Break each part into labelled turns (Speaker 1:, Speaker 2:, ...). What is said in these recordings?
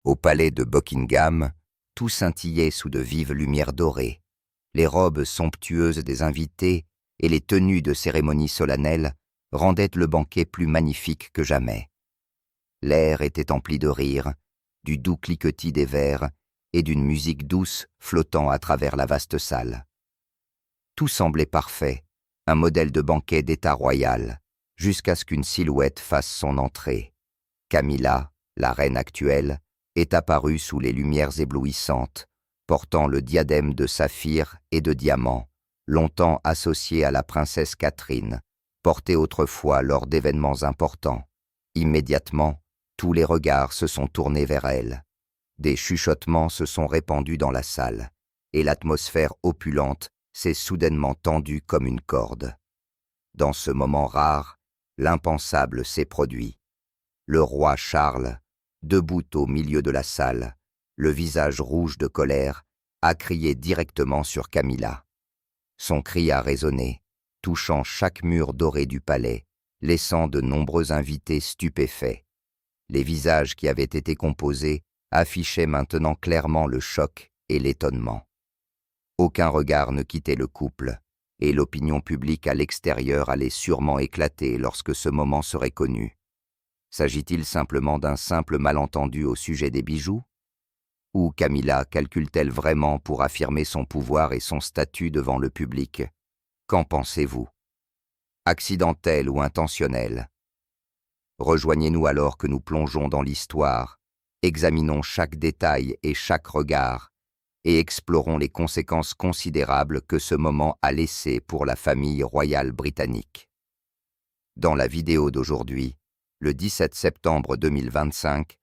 Speaker 1: Au palais de Buckingham, tout scintillait sous de vives lumières dorées. Les robes somptueuses des invités et les tenues de cérémonie solennelle rendaient le banquet plus magnifique que jamais. L'air était empli de rires, du doux cliquetis des verres et d'une musique douce flottant à travers la vaste salle. Tout semblait parfait, un modèle de banquet d'état royal, jusqu'à ce qu'une silhouette fasse son entrée. Camilla, la reine actuelle, est apparue sous les lumières éblouissantes, portant le diadème de saphir et de diamant, longtemps associé à la princesse Catherine, porté autrefois lors d'événements importants. Immédiatement, tous les regards se sont tournés vers elle. Des chuchotements se sont répandus dans la salle, et l'atmosphère opulente s'est soudainement tendue comme une corde. Dans ce moment rare, l'impensable s'est produit. Le roi Charles, debout au milieu de la salle, le visage rouge de colère, a crié directement sur Camilla. Son cri a résonné, touchant chaque mur doré du palais, laissant de nombreux invités stupéfaits. Les visages qui avaient été composés affichaient maintenant clairement le choc et l'étonnement. Aucun regard ne quittait le couple, et l'opinion publique à l'extérieur allait sûrement éclater lorsque ce moment serait connu. S'agit-il simplement d'un simple malentendu au sujet des bijoux? Ou Camilla calcule-t-elle vraiment pour affirmer son pouvoir et son statut devant le public? Qu'en pensez-vous? Accidentel ou intentionnel? Rejoignez-nous alors que nous plongeons dans l'histoire, examinons chaque détail et chaque regard, et explorons les conséquences considérables que ce moment a laissées pour la famille royale britannique. Dans la vidéo d'aujourd'hui, le 17 septembre 2025,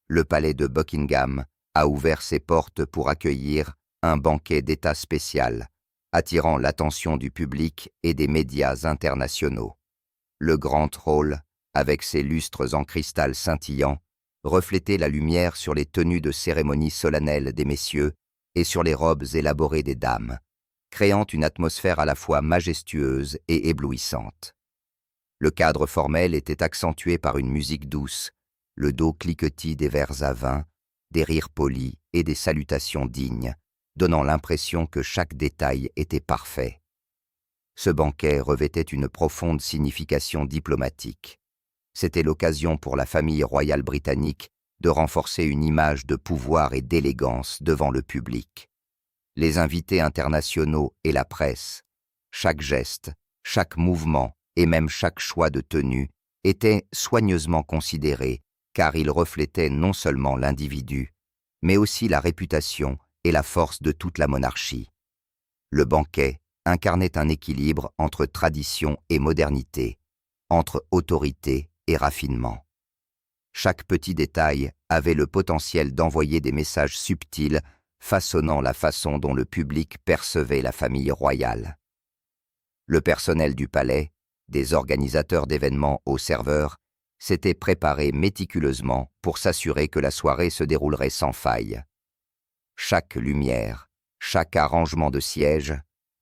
Speaker 1: le palais de Buckingham a ouvert ses portes pour accueillir un banquet d'État spécial, attirant l'attention du public et des médias internationaux. Le grand hall, avec ses lustres en cristal scintillant, reflétait la lumière sur les tenues de cérémonie solennelle des messieurs et sur les robes élaborées des dames, créant une atmosphère à la fois majestueuse et éblouissante. Le cadre formel était accentué par une musique douce, le doux cliquetis des verres à vin, des rires polis et des salutations dignes, donnant l'impression que chaque détail était parfait. Ce banquet revêtait une profonde signification diplomatique. C'était l'occasion pour la famille royale britannique de renforcer une image de pouvoir et d'élégance devant le public. Les invités internationaux et la presse, chaque geste, chaque mouvement et même chaque choix de tenue étaient soigneusement considérés car ils reflétaient non seulement l'individu, mais aussi la réputation et la force de toute la monarchie. Le banquet incarnait un équilibre entre tradition et modernité, entre autorité et raffinement. Chaque petit détail avait le potentiel d'envoyer des messages subtils façonnant la façon dont le public percevait la famille royale. Le personnel du palais, des organisateurs d'événements aux serveurs, s'était préparé méticuleusement pour s'assurer que la soirée se déroulerait sans faille. Chaque lumière, chaque arrangement de sièges,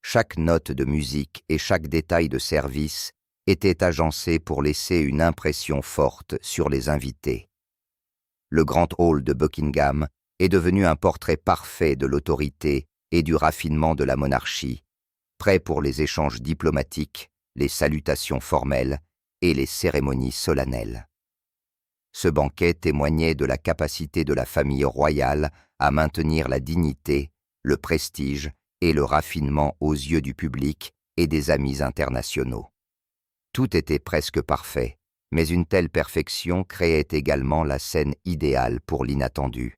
Speaker 1: chaque note de musique et chaque détail de service était agencé pour laisser une impression forte sur les invités. Le grand hall de Buckingham est devenu un portrait parfait de l'autorité et du raffinement de la monarchie, prêt pour les échanges diplomatiques, les salutations formelles et les cérémonies solennelles. Ce banquet témoignait de la capacité de la famille royale à maintenir la dignité, le prestige et le raffinement aux yeux du public et des amis internationaux. Tout était presque parfait, mais une telle perfection créait également la scène idéale pour l'inattendu.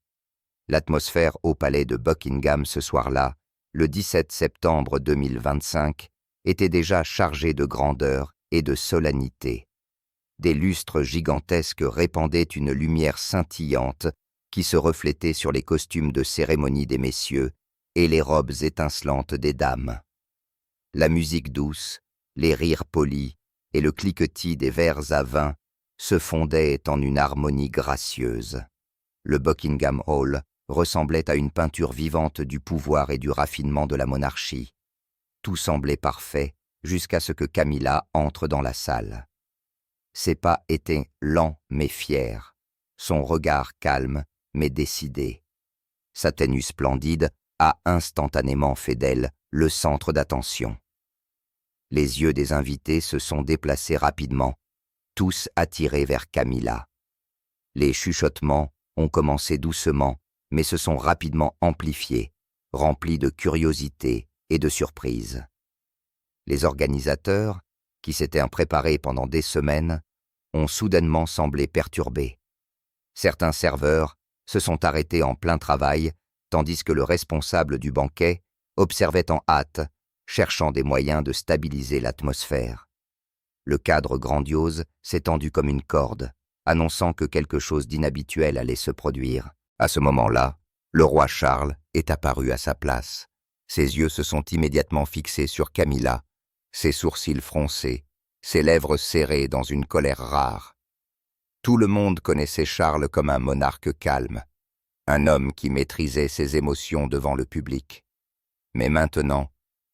Speaker 1: L'atmosphère au palais de Buckingham ce soir-là, le 17 septembre 2025, était déjà chargée de grandeur et de solennité. Des lustres gigantesques répandaient une lumière scintillante qui se reflétait sur les costumes de cérémonie des messieurs et les robes étincelantes des dames. La musique douce, les rires polis et le cliquetis des verres à vin se fondaient en une harmonie gracieuse. Le Buckingham Hall ressemblait à une peinture vivante du pouvoir et du raffinement de la monarchie. Tout semblait parfait jusqu'à ce que Camilla entre dans la salle. Ses pas étaient lents mais fiers, son regard calme mais décidée. Sa tenue splendide a instantanément fait d'elle le centre d'attention. Les yeux des invités se sont déplacés rapidement, tous attirés vers Camilla. Les chuchotements ont commencé doucement, mais se sont rapidement amplifiés, remplis de curiosité et de surprise. Les organisateurs, qui s'étaient préparés pendant des semaines, ont soudainement semblé perturbés. Certains serveurs se sont arrêtés en plein travail, tandis que le responsable du banquet observait en hâte, cherchant des moyens de stabiliser l'atmosphère. Le cadre grandiose s'est tendu comme une corde, annonçant que quelque chose d'inhabituel allait se produire. À ce moment-là, le roi Charles est apparu à sa place. Ses yeux se sont immédiatement fixés sur Camilla, ses sourcils froncés, ses lèvres serrées dans une colère rare. Tout le monde connaissait Charles comme un monarque calme, un homme qui maîtrisait ses émotions devant le public. Mais maintenant,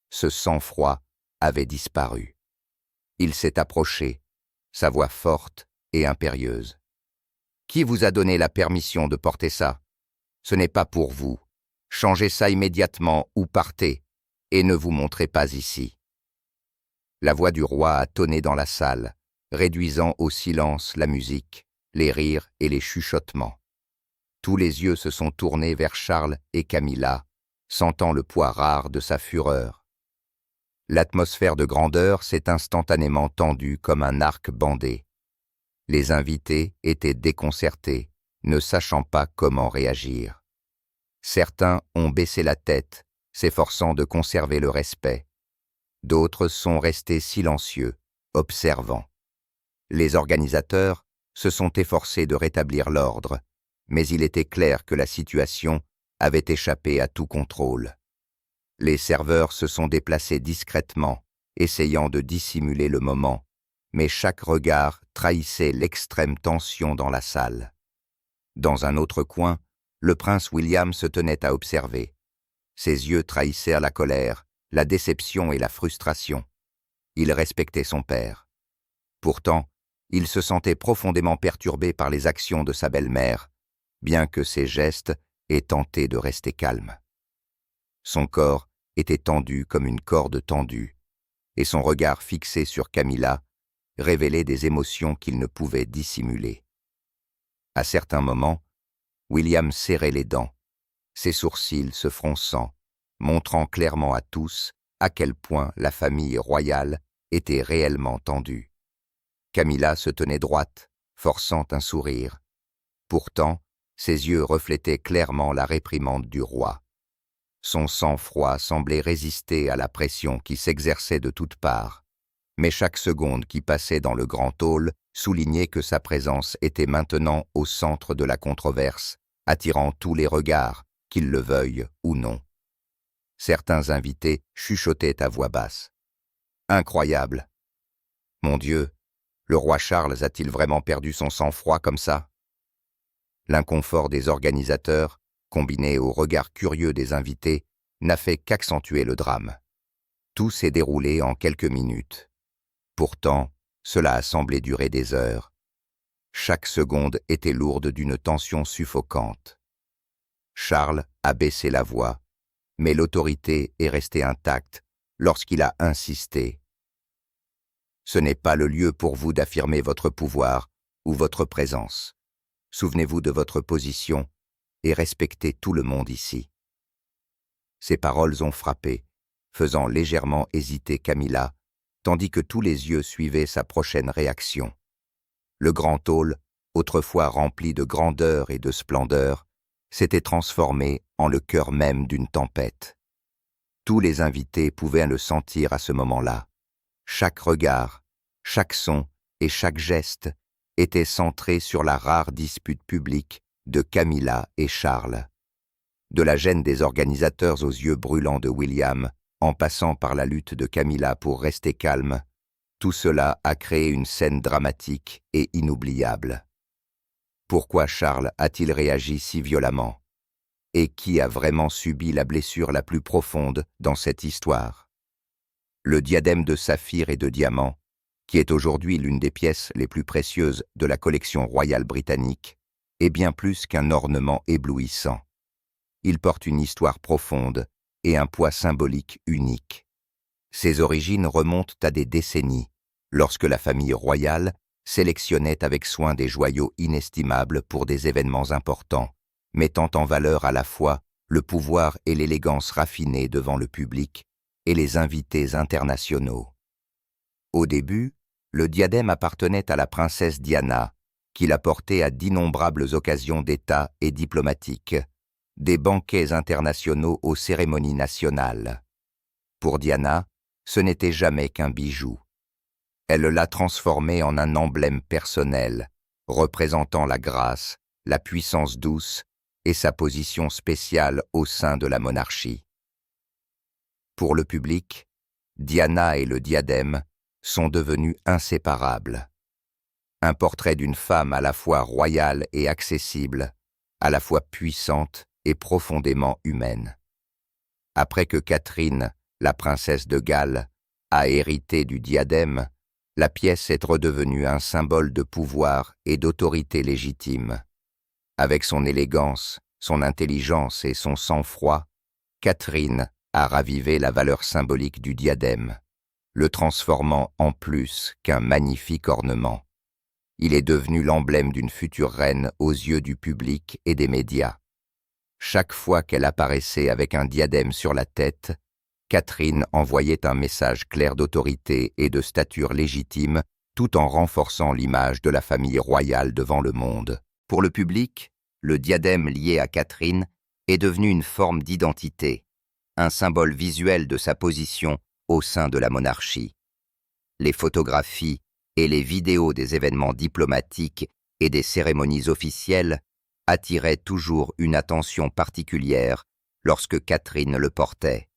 Speaker 1: ce sang-froid avait disparu. Il s'est approché, sa voix forte et impérieuse. « Qui vous a donné la permission de porter ça? Ce n'est pas pour vous. Changez ça immédiatement ou partez, et ne vous montrez pas ici. » La voix du roi a tonné dans la salle, réduisant au silence la musique, les rires et les chuchotements. Tous les yeux se sont tournés vers Charles et Camilla, sentant le poids rare de sa fureur. L'atmosphère de grandeur s'est instantanément tendue comme un arc bandé. Les invités étaient déconcertés, ne sachant pas comment réagir. Certains ont baissé la tête, s'efforçant de conserver le respect. D'autres sont restés silencieux, observant. Les organisateurs se sont efforcés de rétablir l'ordre, mais il était clair que la situation avait échappé à tout contrôle. Les serveurs se sont déplacés discrètement, essayant de dissimuler le moment, mais chaque regard trahissait l'extrême tension dans la salle. Dans un autre coin, le prince William se tenait à observer. Ses yeux trahissèrent la colère, la déception et la frustration. Il respectait son père. Pourtant, il se sentait profondément perturbé par les actions de sa belle-mère, bien que ses gestes aient tenté de rester calmes. Son corps était tendu comme une corde tendue, et son regard fixé sur Camilla révélait des émotions qu'il ne pouvait dissimuler. À certains moments, William serrait les dents, ses sourcils se fronçant, montrant clairement à tous à quel point la famille royale était réellement tendue. Camilla se tenait droite, forçant un sourire. Pourtant, ses yeux reflétaient clairement la réprimande du roi. Son sang-froid semblait résister à la pression qui s'exerçait de toutes parts, mais chaque seconde qui passait dans le grand hall soulignait que sa présence était maintenant au centre de la controverse, attirant tous les regards, qu'ils le veuillent ou non. Certains invités chuchotaient à voix basse. « Incroyable! Mon Dieu, le roi Charles a-t-il vraiment perdu son sang-froid comme ça ?» L'inconfort des organisateurs, combiné au regard curieux des invités, n'a fait qu'accentuer le drame. Tout s'est déroulé en quelques minutes. Pourtant, cela a semblé durer des heures. Chaque seconde était lourde d'une tension suffocante. Charles a baissé la voix, mais l'autorité est restée intacte lorsqu'il a insisté. « Ce n'est pas le lieu pour vous d'affirmer votre pouvoir ou votre présence. Souvenez-vous de votre position et respectez tout le monde ici. » Ces paroles ont frappé, faisant légèrement hésiter Camilla, tandis que tous les yeux suivaient sa prochaine réaction. Le grand hall, autrefois rempli de grandeur et de splendeur, s'était transformé en le cœur même d'une tempête. Tous les invités pouvaient le sentir à ce moment-là. Chaque regard, chaque son et chaque geste était centré sur la rare dispute publique de Camilla et Charles. De la gêne des organisateurs aux yeux brûlants de William, en passant par la lutte de Camilla pour rester calme, tout cela a créé une scène dramatique et inoubliable. Pourquoi Charles a-t-il réagi si violemment? Et qui a vraiment subi la blessure la plus profonde dans cette histoire? Le diadème de saphir et de diamant, qui est aujourd'hui l'une des pièces les plus précieuses de la collection royale britannique, est bien plus qu'un ornement éblouissant. Il porte une histoire profonde et un poids symbolique unique. Ses origines remontent à des décennies, lorsque la famille royale sélectionnait avec soin des joyaux inestimables pour des événements importants, mettant en valeur à la fois le pouvoir et l'élégance raffinée devant le public et les invités internationaux. Au début, le diadème appartenait à la princesse Diana, qui l'a porté à d'innombrables occasions d'État et diplomatiques, des banquets internationaux aux cérémonies nationales. Pour Diana, ce n'était jamais qu'un bijou. Elle l'a transformé en un emblème personnel, représentant la grâce, la puissance douce et sa position spéciale au sein de la monarchie. Pour le public, Diana et le diadème sont devenus inséparables. Un portrait d'une femme à la fois royale et accessible, à la fois puissante et profondément humaine. Après que Catherine, la princesse de Galles, a hérité du diadème, la pièce est redevenue un symbole de pouvoir et d'autorité légitime. Avec son élégance, son intelligence et son sang-froid, Catherine a ravivé la valeur symbolique du diadème, le transformant en plus qu'un magnifique ornement. Il est devenu l'emblème d'une future reine aux yeux du public et des médias. Chaque fois qu'elle apparaissait avec un diadème sur la tête, Catherine envoyait un message clair d'autorité et de stature légitime, tout en renforçant l'image de la famille royale devant le monde. Pour le public, le diadème lié à Catherine est devenu une forme d'identité, un symbole visuel de sa position au sein de la monarchie. Les photographies et les vidéos des événements diplomatiques et des cérémonies officielles attiraient toujours une attention particulière lorsque Catherine le portait.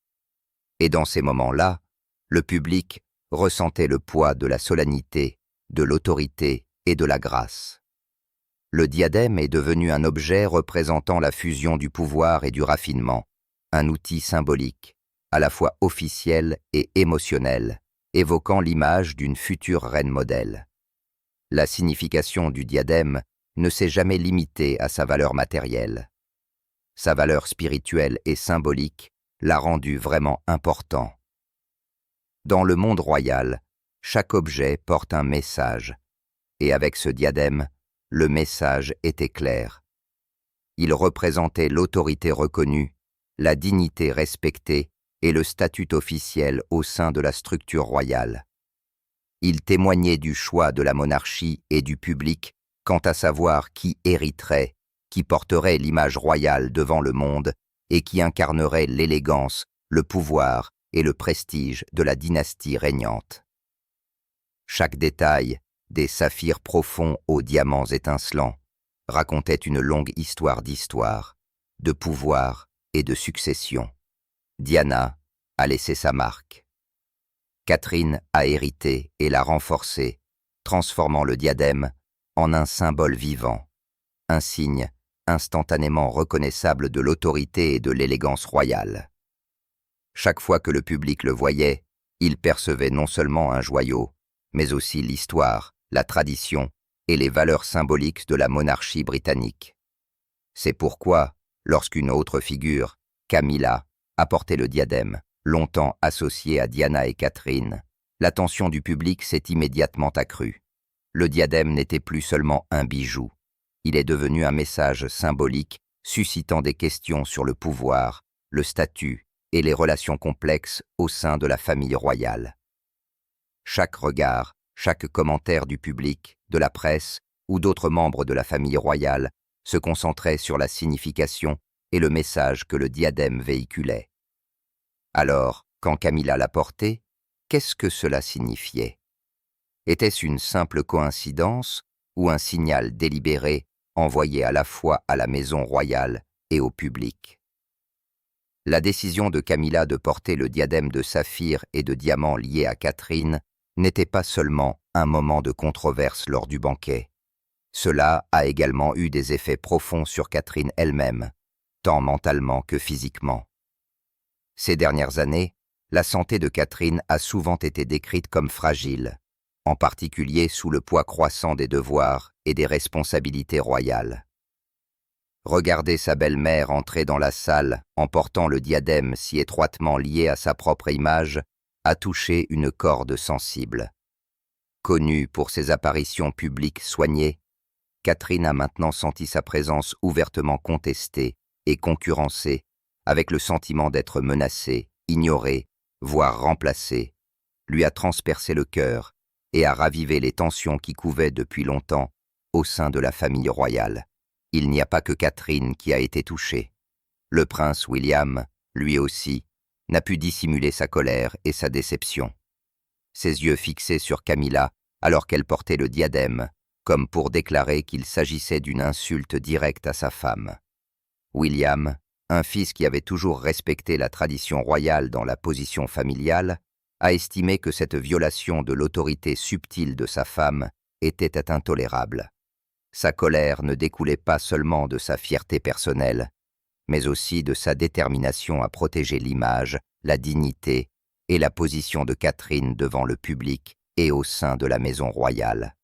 Speaker 1: Et dans ces moments-là, le public ressentait le poids de la solennité, de l'autorité et de la grâce. Le diadème est devenu un objet représentant la fusion du pouvoir et du raffinement, un outil symbolique, à la fois officiel et émotionnel, évoquant l'image d'une future reine modèle. La signification du diadème ne s'est jamais limitée à sa valeur matérielle. Sa valeur spirituelle et symbolique l'a rendu vraiment important. Dans le monde royal, chaque objet porte un message, et avec ce diadème, le message était clair. Il représentait l'autorité reconnue, la dignité respectée et le statut officiel au sein de la structure royale. Il témoignait du choix de la monarchie et du public quant à savoir qui hériterait, qui porterait l'image royale devant le monde et qui incarnerait l'élégance, le pouvoir et le prestige de la dynastie régnante. Chaque détail, des saphirs profonds aux diamants étincelants, racontait une longue histoire d'histoire, de pouvoir et de succession. Diana a laissé sa marque. Catherine a hérité et l'a renforcé, transformant le diadème en un symbole vivant, un signe instantanément reconnaissable de l'autorité et de l'élégance royale. Chaque fois que le public le voyait, il percevait non seulement un joyau, mais aussi l'histoire, la tradition et les valeurs symboliques de la monarchie britannique. C'est pourquoi, lorsqu'une autre figure, Camilla, a porté le diadème, longtemps associé à Diana et Catherine, l'attention du public s'est immédiatement accrue. Le diadème n'était plus seulement un bijou, il est devenu un message symbolique suscitant des questions sur le pouvoir, le statut et les relations complexes au sein de la famille royale. Chaque regard, chaque commentaire du public, de la presse ou d'autres membres de la famille royale se concentrait sur la signification et le message que le diadème véhiculait. Alors, quand Camilla l'a porté, qu'est-ce que cela signifiait? Était-ce une simple coïncidence ou un signal délibéré envoyé à la fois à la maison royale et au public? La décision de Camilla de porter le diadème de saphir et de diamant lié à Catherine n'était pas seulement un moment de controverse lors du banquet. Cela a également eu des effets profonds sur Catherine elle-même, tant mentalement que physiquement. Ces dernières années, la santé de Catherine a souvent été décrite comme fragile, en particulier sous le poids croissant des devoirs et des responsabilités royales. Regarder sa belle-mère entrer dans la salle en portant le diadème si étroitement lié à sa propre image a touché une corde sensible. Connue pour ses apparitions publiques soignées, Catherine a maintenant senti sa présence ouvertement contestée et concurrencée, avec le sentiment d'être menacée, ignorée, voire remplacée, lui a transpercé le cœur et a ravivé les tensions qui couvaient depuis longtemps au sein de la famille royale. Il n'y a pas que Catherine qui a été touchée. Le prince William, lui aussi, n'a pu dissimuler sa colère et sa déception. Ses yeux fixés sur Camilla alors qu'elle portait le diadème, comme pour déclarer qu'il s'agissait d'une insulte directe à sa femme. William, un fils qui avait toujours respecté la tradition royale dans la position familiale, a estimé que cette violation de l'autorité subtile de sa femme était intolérable. Sa colère ne découlait pas seulement de sa fierté personnelle, mais aussi de sa détermination à protéger l'image, la dignité et la position de Catherine devant le public et au sein de la maison royale.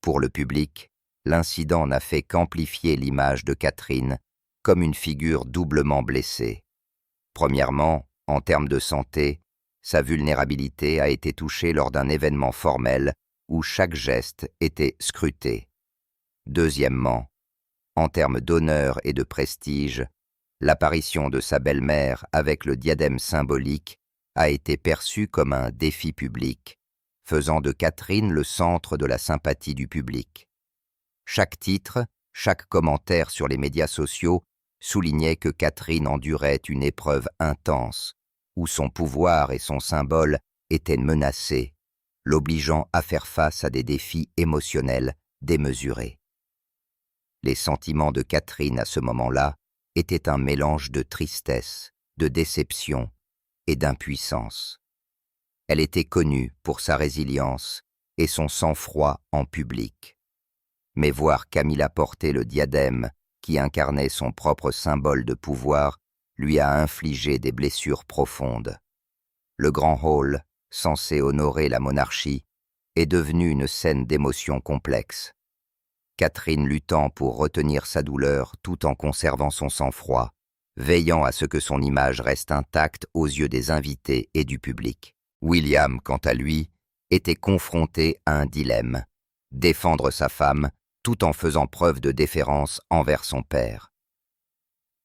Speaker 1: Pour le public, l'incident n'a fait qu'amplifier l'image de Catherine comme une figure doublement blessée. Premièrement, en termes de santé, sa vulnérabilité a été touchée lors d'un événement formel où chaque geste était scruté. Deuxièmement, en termes d'honneur et de prestige, l'apparition de sa belle-mère avec le diadème symbolique a été perçue comme un défi public, faisant de Catherine le centre de la sympathie du public. Chaque titre, chaque commentaire sur les médias sociaux soulignait que Catherine endurait une épreuve intense, où son pouvoir et son symbole étaient menacés, l'obligeant à faire face à des défis émotionnels démesurés. Les sentiments de Catherine à ce moment-là étaient un mélange de tristesse, de déception et d'impuissance. Elle était connue pour sa résilience et son sang-froid en public. Mais voir Camilla porter le diadème qui incarnait son propre symbole de pouvoir lui a infligé des blessures profondes. Le grand hall, censé honorer la monarchie, est devenu une scène d'émotions complexes. Catherine luttant pour retenir sa douleur tout en conservant son sang-froid, veillant à ce que son image reste intacte aux yeux des invités et du public. William, quant à lui, était confronté à un dilemme, défendre sa femme tout en faisant preuve de déférence envers son père.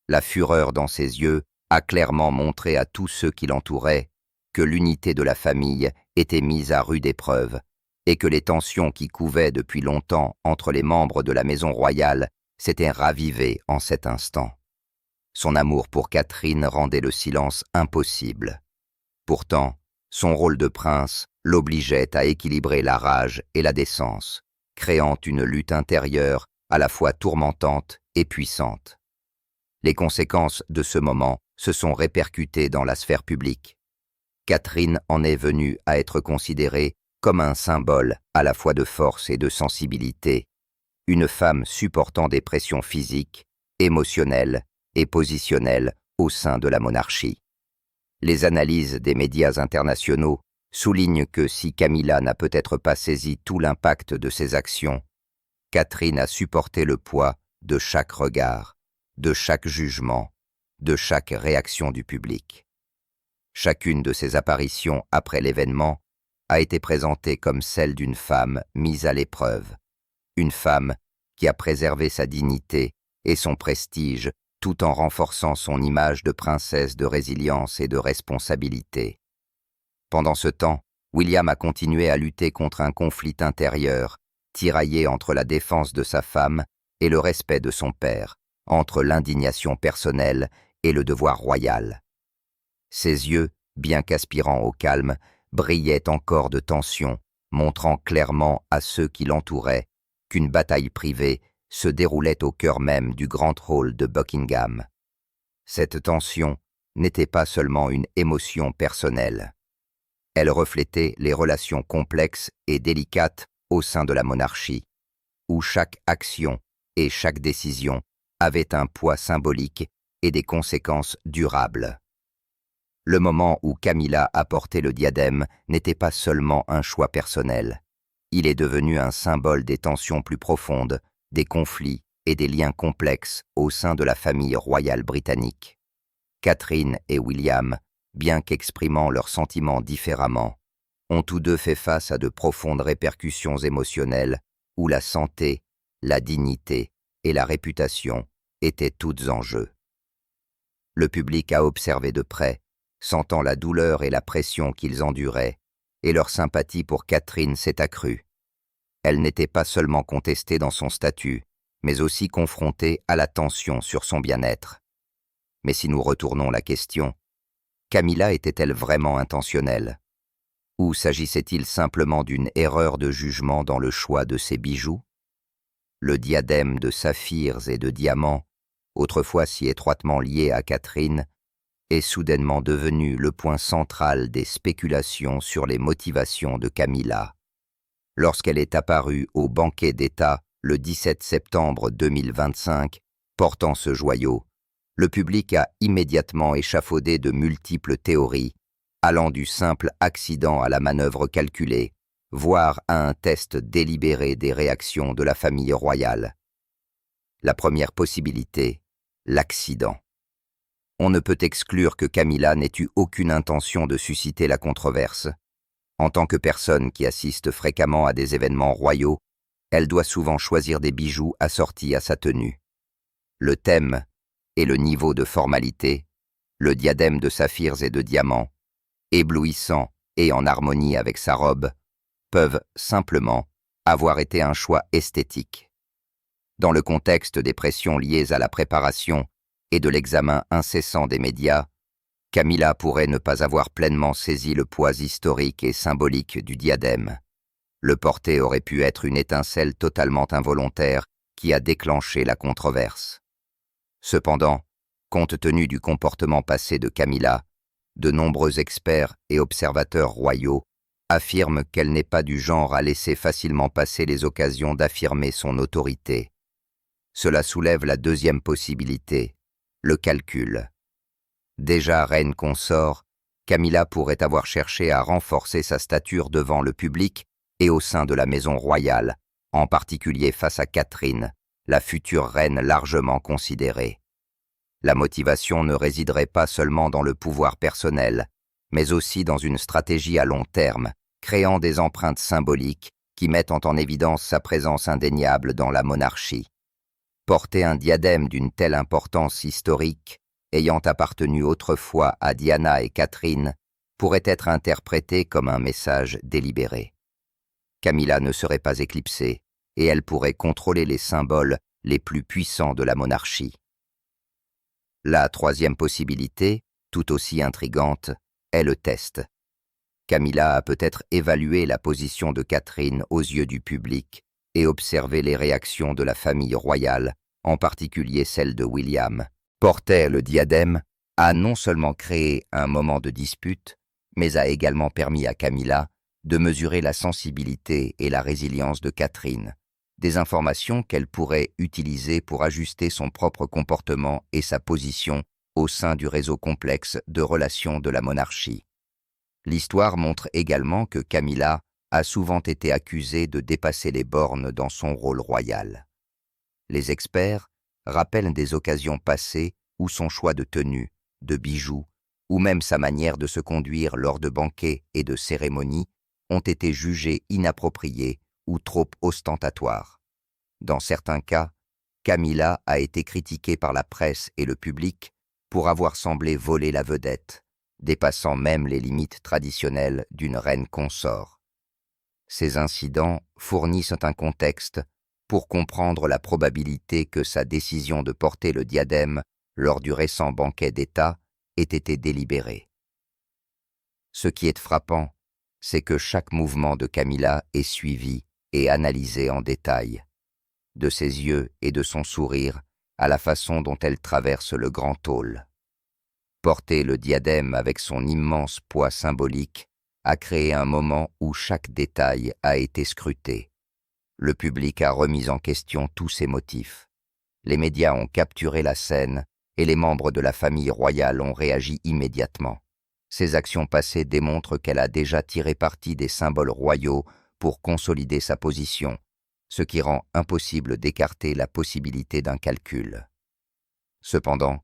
Speaker 1: La fureur dans ses yeux a clairement montré à tous ceux qui l'entouraient que l'unité de la famille était mise à rude épreuve et que les tensions qui couvaient depuis longtemps entre les membres de la maison royale s'étaient ravivées en cet instant. Son amour pour Catherine rendait le silence impossible. Pourtant, son rôle de prince l'obligeait à équilibrer la rage et la décence, créant une lutte intérieure à la fois tourmentante et puissante. Les conséquences de ce moment se sont répercutées dans la sphère publique. Catherine en est venue à être considérée comme un symbole à la fois de force et de sensibilité, une femme supportant des pressions physiques, émotionnelles et positionnelles au sein de la monarchie. Les analyses des médias internationaux soulignent que si Camilla n'a peut-être pas saisi tout l'impact de ses actions, Catherine a supporté le poids de chaque regard, de chaque jugement, de chaque réaction du public. Chacune de ses apparitions après l'événement a été présentée comme celle d'une femme mise à l'épreuve, une femme qui a préservé sa dignité et son prestige tout en renforçant son image de princesse de résilience et de responsabilité. Pendant ce temps, William a continué à lutter contre un conflit intérieur, tiraillé entre la défense de sa femme et le respect de son père, entre l'indignation personnelle et le devoir royal. Ses yeux, bien qu'aspirant au calme, brillaient encore de tension, montrant clairement à ceux qui l'entouraient qu'une bataille privée se déroulait au cœur même du grand hall de Buckingham. Cette tension n'était pas seulement une émotion personnelle. Elle reflétait les relations complexes et délicates au sein de la monarchie, où chaque action et chaque décision avait un poids symbolique et des conséquences durables. Le moment où Camilla a porté le diadème n'était pas seulement un choix personnel. Il est devenu un symbole des tensions plus profondes, des conflits et des liens complexes au sein de la famille royale britannique. Catherine et William, bien qu'exprimant leurs sentiments différemment, ont tous deux fait face à de profondes répercussions émotionnelles où la santé, la dignité et la réputation étaient toutes en jeu. Le public a observé de près, sentant la douleur et la pression qu'ils enduraient, et leur sympathie pour Catherine s'est accrue. Elle n'était pas seulement contestée dans son statut, mais aussi confrontée à la tension sur son bien-être. Mais si nous retournons la question, Camilla était-elle vraiment intentionnelle? Ou s'agissait-il simplement d'une erreur de jugement dans le choix de ses bijoux? Le diadème de saphirs et de diamants, autrefois si étroitement lié à Catherine, est soudainement devenu le point central des spéculations sur les motivations de Camilla. Lorsqu'elle est apparue au banquet d'État le 17 septembre 2025, portant ce joyau, le public a immédiatement échafaudé de multiples théories, allant du simple accident à la manœuvre calculée, voire à un test délibéré des réactions de la famille royale. La première possibilité, l'accident. On ne peut exclure que Camilla n'ait eu aucune intention de susciter la controverse. En tant que personne qui assiste fréquemment à des événements royaux, elle doit souvent choisir des bijoux assortis à sa tenue. Le thème et le niveau de formalité, le diadème de saphirs et de diamants, éblouissant et en harmonie avec sa robe, peuvent simplement avoir été un choix esthétique. Dans le contexte des pressions liées à la préparation et de l'examen incessant des médias, Camilla pourrait ne pas avoir pleinement saisi le poids historique et symbolique du diadème. Le porter aurait pu être une étincelle totalement involontaire qui a déclenché la controverse. Cependant, compte tenu du comportement passé de Camilla, de nombreux experts et observateurs royaux affirment qu'elle n'est pas du genre à laisser facilement passer les occasions d'affirmer son autorité. Cela soulève la deuxième possibilité, le calcul. Déjà reine consort, Camilla pourrait avoir cherché à renforcer sa stature devant le public et au sein de la maison royale, en particulier face à Catherine, la future reine largement considérée. La motivation ne résiderait pas seulement dans le pouvoir personnel, mais aussi dans une stratégie à long terme, créant des empreintes symboliques qui mettent en évidence sa présence indéniable dans la monarchie. Porter un diadème d'une telle importance historique, ayant appartenu autrefois à Diana et Catherine, pourrait être interprété comme un message délibéré. Camilla ne serait pas éclipsée, et elle pourrait contrôler les symboles les plus puissants de la monarchie. La troisième possibilité, tout aussi intrigante, est le test. Camilla a peut-être évalué la position de Catherine aux yeux du public et observé les réactions de la famille royale, en particulier celle de William. Porter le diadème a non seulement créé un moment de dispute, mais a également permis à Camilla de mesurer la sensibilité et la résilience de Catherine, des informations qu'elle pourrait utiliser pour ajuster son propre comportement et sa position au sein du réseau complexe de relations de la monarchie. L'histoire montre également que Camilla a souvent été accusée de dépasser les bornes dans son rôle royal. Les experts rappellent des occasions passées où son choix de tenue, de bijoux, ou même sa manière de se conduire lors de banquets et de cérémonies ont été jugés inappropriés ou trop ostentatoires. Dans certains cas, Camilla a été critiquée par la presse et le public pour avoir semblé voler la vedette, dépassant même les limites traditionnelles d'une reine consort. Ces incidents fournissent un contexte pour comprendre la probabilité que sa décision de porter le diadème lors du récent banquet d'État ait été délibérée. Ce qui est frappant, c'est que chaque mouvement de Camilla est suivi et analysé en détail, de ses yeux et de son sourire à la façon dont elle traverse le grand hall. Porter le diadème avec son immense poids symbolique a créé un moment où chaque détail a été scruté. Le public a remis en question tous ses motifs. Les médias ont capturé la scène et les membres de la famille royale ont réagi immédiatement. Ses actions passées démontrent qu'elle a déjà tiré parti des symboles royaux pour consolider sa position, ce qui rend impossible d'écarter la possibilité d'un calcul. Cependant,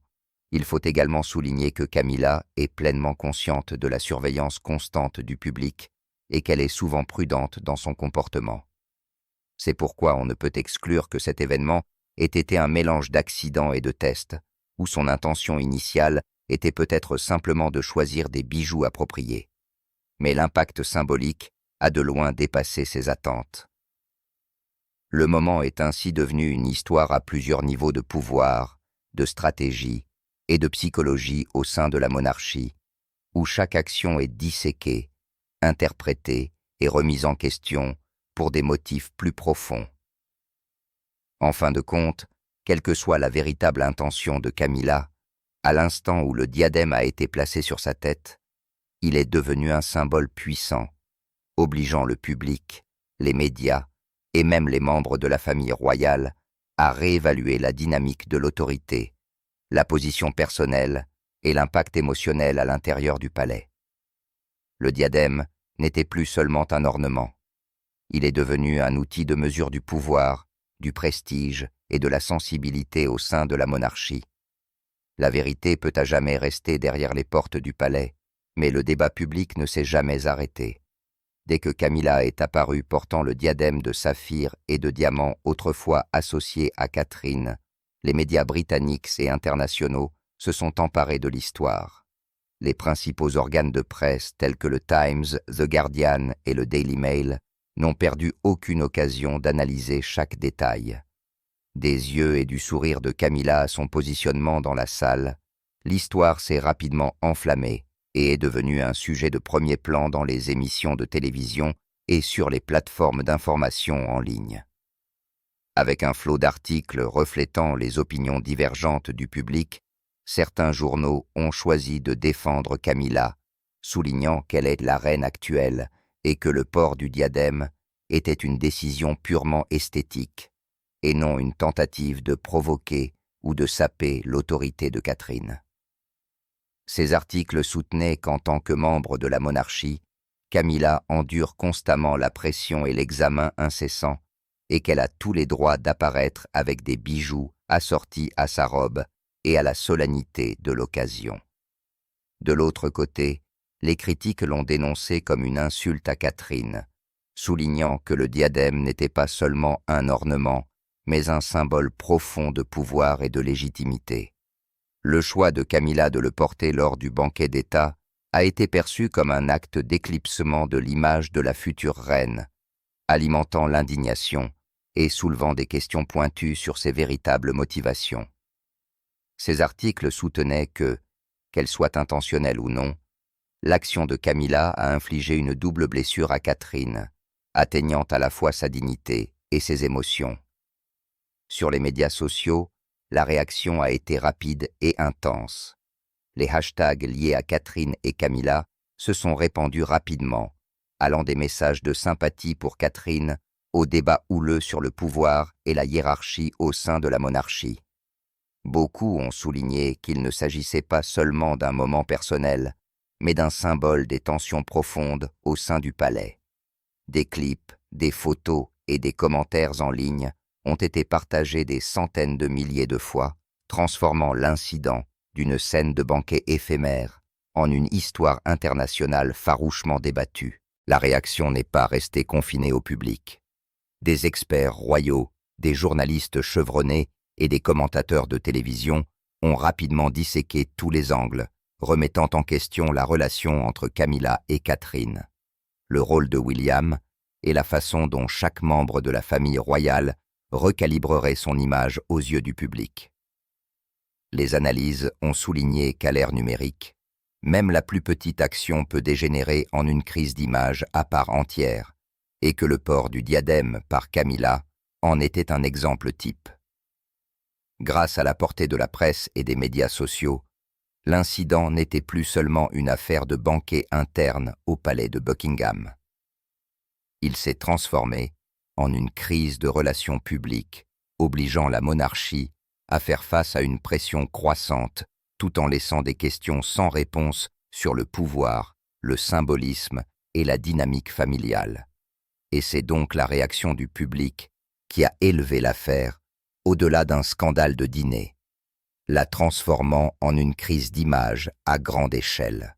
Speaker 1: il faut également souligner que Camilla est pleinement consciente de la surveillance constante du public et qu'elle est souvent prudente dans son comportement. C'est pourquoi on ne peut exclure que cet événement ait été un mélange d'accidents et de tests, où son intention initiale était peut-être simplement de choisir des bijoux appropriés. Mais l'impact symbolique a de loin dépassé ses attentes. Le moment est ainsi devenu une histoire à plusieurs niveaux de pouvoir, de stratégie et de psychologie au sein de la monarchie, où chaque action est disséquée, interprétée et remise en question pour des motifs plus profonds. En fin de compte, quelle que soit la véritable intention de Camilla, à l'instant où le diadème a été placé sur sa tête, il est devenu un symbole puissant, obligeant le public, les médias et même les membres de la famille royale à réévaluer la dynamique de l'autorité, la position personnelle et l'impact émotionnel à l'intérieur du palais. Le diadème n'était plus seulement un ornement. Il est devenu un outil de mesure du pouvoir, du prestige et de la sensibilité au sein de la monarchie. La vérité peut à jamais rester derrière les portes du palais, mais le débat public ne s'est jamais arrêté. Dès que Camilla est apparue portant le diadème de saphir et de diamant autrefois associé à Catherine, les médias britanniques et internationaux se sont emparés de l'histoire. Les principaux organes de presse tels que le Times, The Guardian et le Daily Mail n'ont perdu aucune occasion d'analyser chaque détail. Des yeux et du sourire de Camilla à son positionnement dans la salle, l'histoire s'est rapidement enflammée et est devenue un sujet de premier plan dans les émissions de télévision et sur les plateformes d'information en ligne. Avec un flot d'articles reflétant les opinions divergentes du public, certains journaux ont choisi de défendre Camilla, soulignant qu'elle est la reine actuelle et que le port du diadème était une décision purement esthétique et non une tentative de provoquer ou de saper l'autorité de Catherine. Ces articles soutenaient qu'en tant que membre de la monarchie, Camilla endure constamment la pression et l'examen incessant et qu'elle a tous les droits d'apparaître avec des bijoux assortis à sa robe et à la solennité de l'occasion. De l'autre côté, les critiques l'ont dénoncé comme une insulte à Catherine, soulignant que le diadème n'était pas seulement un ornement, mais un symbole profond de pouvoir et de légitimité. Le choix de Camilla de le porter lors du banquet d'État a été perçu comme un acte d'éclipsement de l'image de la future reine, alimentant l'indignation et soulevant des questions pointues sur ses véritables motivations. Ces articles soutenaient que, qu'elle soit intentionnelle ou non, l'action de Camilla a infligé une double blessure à Catherine, atteignant à la fois sa dignité et ses émotions. Sur les médias sociaux, la réaction a été rapide et intense. Les hashtags liés à Catherine et Camilla se sont répandus rapidement, allant des messages de sympathie pour Catherine au débat houleux sur le pouvoir et la hiérarchie au sein de la monarchie. Beaucoup ont souligné qu'il ne s'agissait pas seulement d'un moment personnel, mais d'un symbole des tensions profondes au sein du palais. Des clips, des photos et des commentaires en ligne ont été partagés des centaines de milliers de fois, transformant l'incident d'une scène de banquet éphémère en une histoire internationale farouchement débattue. La réaction n'est pas restée confinée au public. Des experts royaux, des journalistes chevronnés et des commentateurs de télévision ont rapidement disséqué tous les angles, remettant en question la relation entre Camilla et Catherine, le rôle de William et la façon dont chaque membre de la famille royale recalibrerait son image aux yeux du public. Les analyses ont souligné qu'à l'ère numérique, même la plus petite action peut dégénérer en une crise d'image à part entière, et que le port du diadème par Camilla en était un exemple type. Grâce à la portée de la presse et des médias sociaux, l'incident n'était plus seulement une affaire de banquet interne au palais de Buckingham. Il s'est transformé en une crise de relations publiques, obligeant la monarchie à faire face à une pression croissante, tout en laissant des questions sans réponse sur le pouvoir, le symbolisme et la dynamique familiale. Et c'est donc la réaction du public qui a élevé l'affaire au-delà d'un scandale de dîner, la transformant en une crise d'image à grande échelle.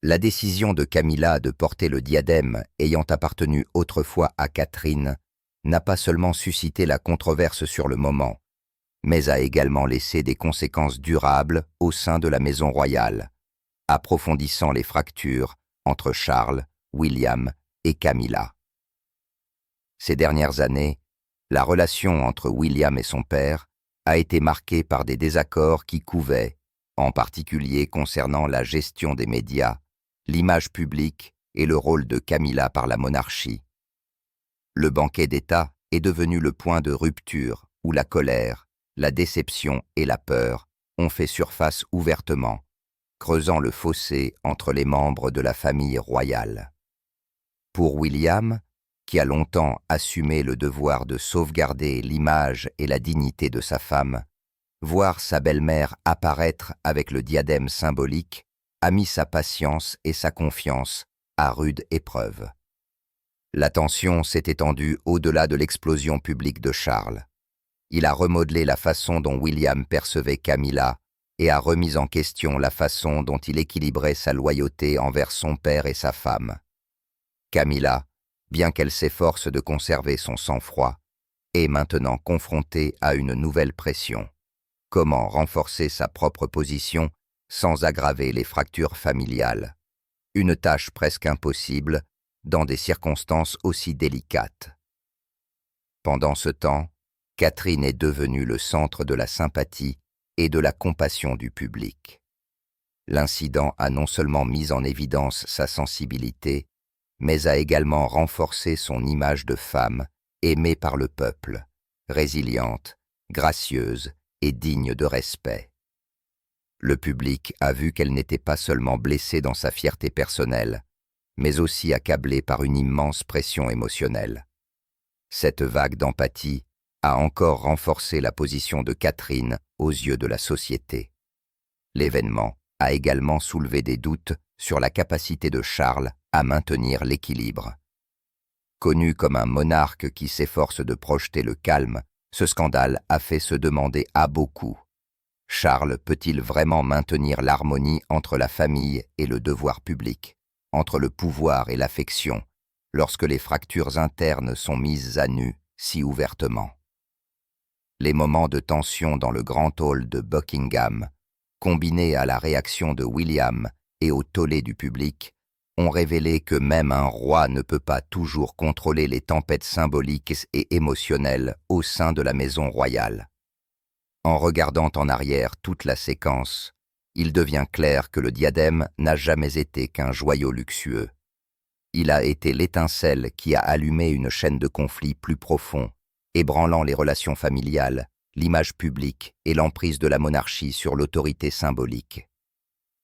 Speaker 1: La décision de Camilla de porter le diadème ayant appartenu autrefois à Catherine n'a pas seulement suscité la controverse sur le moment, mais a également laissé des conséquences durables au sein de la maison royale, approfondissant les fractures entre Charles, William et Camilla. Ces dernières années, la relation entre William et son père a été marquée par des désaccords qui couvaient, en particulier concernant la gestion des médias, l'image publique et le rôle de Camilla par la monarchie. Le banquet d'État est devenu le point de rupture où la colère, la déception et la peur ont fait surface ouvertement, creusant le fossé entre les membres de la famille royale. Pour William, qui a longtemps assumé le devoir de sauvegarder l'image et la dignité de sa femme, voir sa belle-mère apparaître avec le diadème symbolique a mis sa patience et sa confiance à rude épreuve. La tension s'est étendue au-delà de l'explosion publique de Charles. Il a remodelé la façon dont William percevait Camilla et a remis en question la façon dont il équilibrait sa loyauté envers son père et sa femme. Camilla, bien qu'elle s'efforce de conserver son sang-froid, est maintenant confrontée à une nouvelle pression. Comment renforcer sa propre position sans aggraver les fractures familiales? Une tâche presque impossible dans des circonstances aussi délicates. Pendant ce temps, Catherine est devenue le centre de la sympathie et de la compassion du public. L'incident a non seulement mis en évidence sa sensibilité, mais a également renforcé son image de femme aimée par le peuple, résiliente, gracieuse et digne de respect. Le public a vu qu'elle n'était pas seulement blessée dans sa fierté personnelle, mais aussi accablée par une immense pression émotionnelle. Cette vague d'empathie a encore renforcé la position de Catherine aux yeux de la société. L'événement a également soulevé des doutes sur la capacité de Charles à maintenir l'équilibre. Connu comme un monarque qui s'efforce de projeter le calme, ce scandale a fait se demander à beaucoup: Charles peut-il vraiment maintenir l'harmonie entre la famille et le devoir public, entre le pouvoir et l'affection, lorsque les fractures internes sont mises à nu si ouvertement? Les moments de tension dans le grand hall de Buckingham, combinés à la réaction de William et au tollé du public, ont révélé que même un roi ne peut pas toujours contrôler les tempêtes symboliques et émotionnelles au sein de la maison royale. En regardant en arrière toute la séquence, il devient clair que le diadème n'a jamais été qu'un joyau luxueux. Il a été l'étincelle qui a allumé une chaîne de conflits plus profonds, ébranlant les relations familiales, l'image publique et l'emprise de la monarchie sur l'autorité symbolique.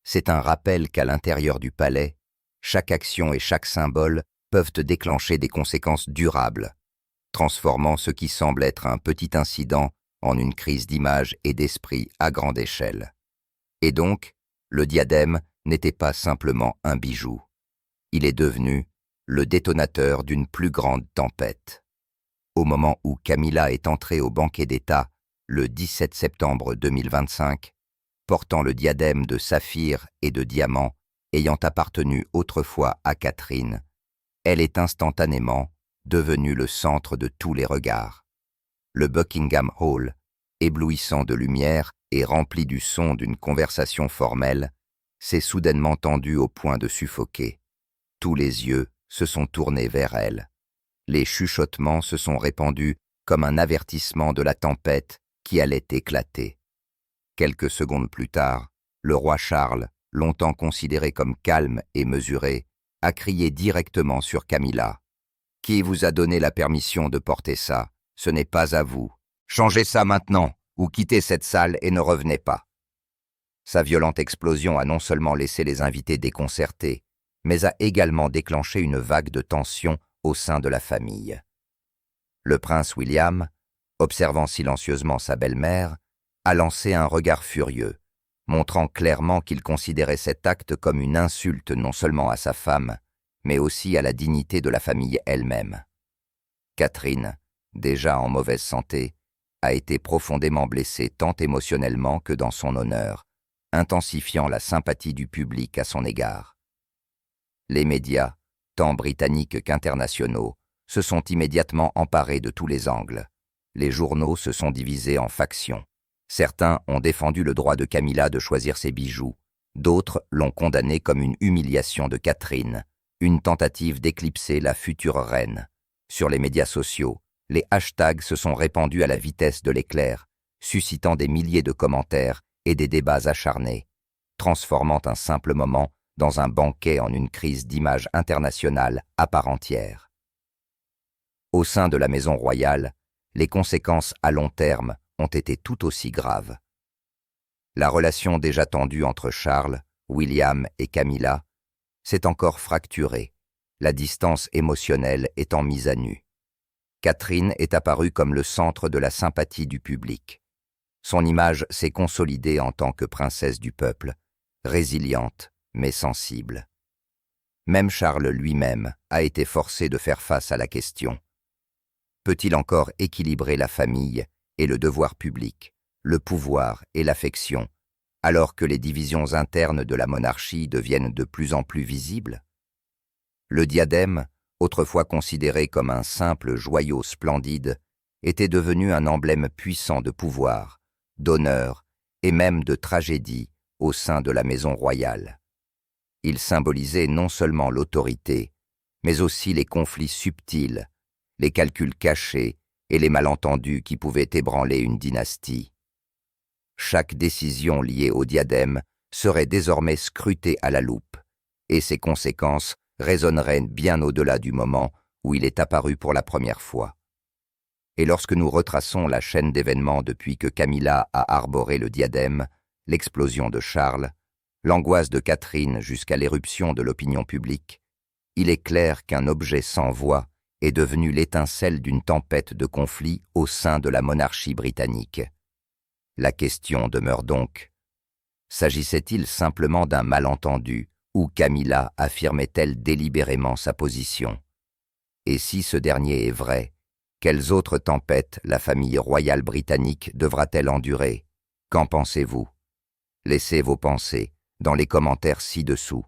Speaker 1: C'est un rappel qu'à l'intérieur du palais, chaque action et chaque symbole peuvent déclencher des conséquences durables, transformant ce qui semble être un petit incident en une crise d'image et d'esprit à grande échelle. Et donc, le diadème n'était pas simplement un bijou. Il est devenu le détonateur d'une plus grande tempête. Au moment où Camilla est entrée au banquet d'État, le 17 septembre 2025, portant le diadème de saphir et de diamant ayant appartenu autrefois à Catherine, elle est instantanément devenue le centre de tous les regards. Le Buckingham Hall, éblouissant de lumière et rempli du son d'une conversation formelle, s'est soudainement tendu au point de suffoquer. Tous les yeux se sont tournés vers elle. Les chuchotements se sont répandus comme un avertissement de la tempête qui allait éclater. Quelques secondes plus tard, le roi Charles, longtemps considéré comme calme et mesuré, a crié directement sur Camilla. « Qui vous a donné la permission de porter ça? Ce n'est pas à vous. Changez ça maintenant, ou quittez cette salle et ne revenez pas. » Sa violente explosion a non seulement laissé les invités déconcertés, mais a également déclenché une vague de tension au sein de la famille. Le prince William, observant silencieusement sa belle-mère, a lancé un regard furieux, montrant clairement qu'il considérait cet acte comme une insulte non seulement à sa femme, mais aussi à la dignité de la famille elle-même. Catherine, déjà en mauvaise santé, a été profondément blessé tant émotionnellement que dans son honneur, intensifiant la sympathie du public à son égard. Les médias, tant britanniques qu'internationaux, se sont immédiatement emparés de tous les angles. Les journaux se sont divisés en factions. Certains ont défendu le droit de Camilla de choisir ses bijoux, d'autres l'ont condamnée comme une humiliation de Catherine, une tentative d'éclipser la future reine. Sur les médias sociaux, les hashtags se sont répandus à la vitesse de l'éclair, suscitant des milliers de commentaires et des débats acharnés, transformant un simple moment dans un banquet en une crise d'image internationale à part entière. Au sein de la maison royale, les conséquences à long terme ont été tout aussi graves. La relation déjà tendue entre Charles, William et Camilla s'est encore fracturée, la distance émotionnelle étant mise à nu. Catherine est apparue comme le centre de la sympathie du public. Son image s'est consolidée en tant que princesse du peuple, résiliente mais sensible. Même Charles lui-même a été forcé de faire face à la question. Peut-il encore équilibrer la famille et le devoir public, le pouvoir et l'affection, alors que les divisions internes de la monarchie deviennent de plus en plus visibles? Le diadème, autrefois considéré comme un simple joyau splendide, était devenu un emblème puissant de pouvoir, d'honneur et même de tragédie au sein de la maison royale. Il symbolisait non seulement l'autorité, mais aussi les conflits subtils, les calculs cachés et les malentendus qui pouvaient ébranler une dynastie. Chaque décision liée au diadème serait désormais scrutée à la loupe, et ses conséquences résonneraient bien au-delà du moment où il est apparu pour la première fois. Et lorsque nous retraçons la chaîne d'événements depuis que Camilla a arboré le diadème, l'explosion de Charles, l'angoisse de Catherine jusqu'à l'éruption de l'opinion publique, il est clair qu'un objet sans voix est devenu l'étincelle d'une tempête de conflits au sein de la monarchie britannique. La question demeure donc, s'agissait-il simplement d'un malentendu ou Camilla affirmait-elle délibérément sa position? Et si ce dernier est vrai, quelles autres tempêtes la famille royale britannique devra-t-elle endurer? Qu'en pensez-vous? Laissez vos pensées dans les commentaires ci-dessous.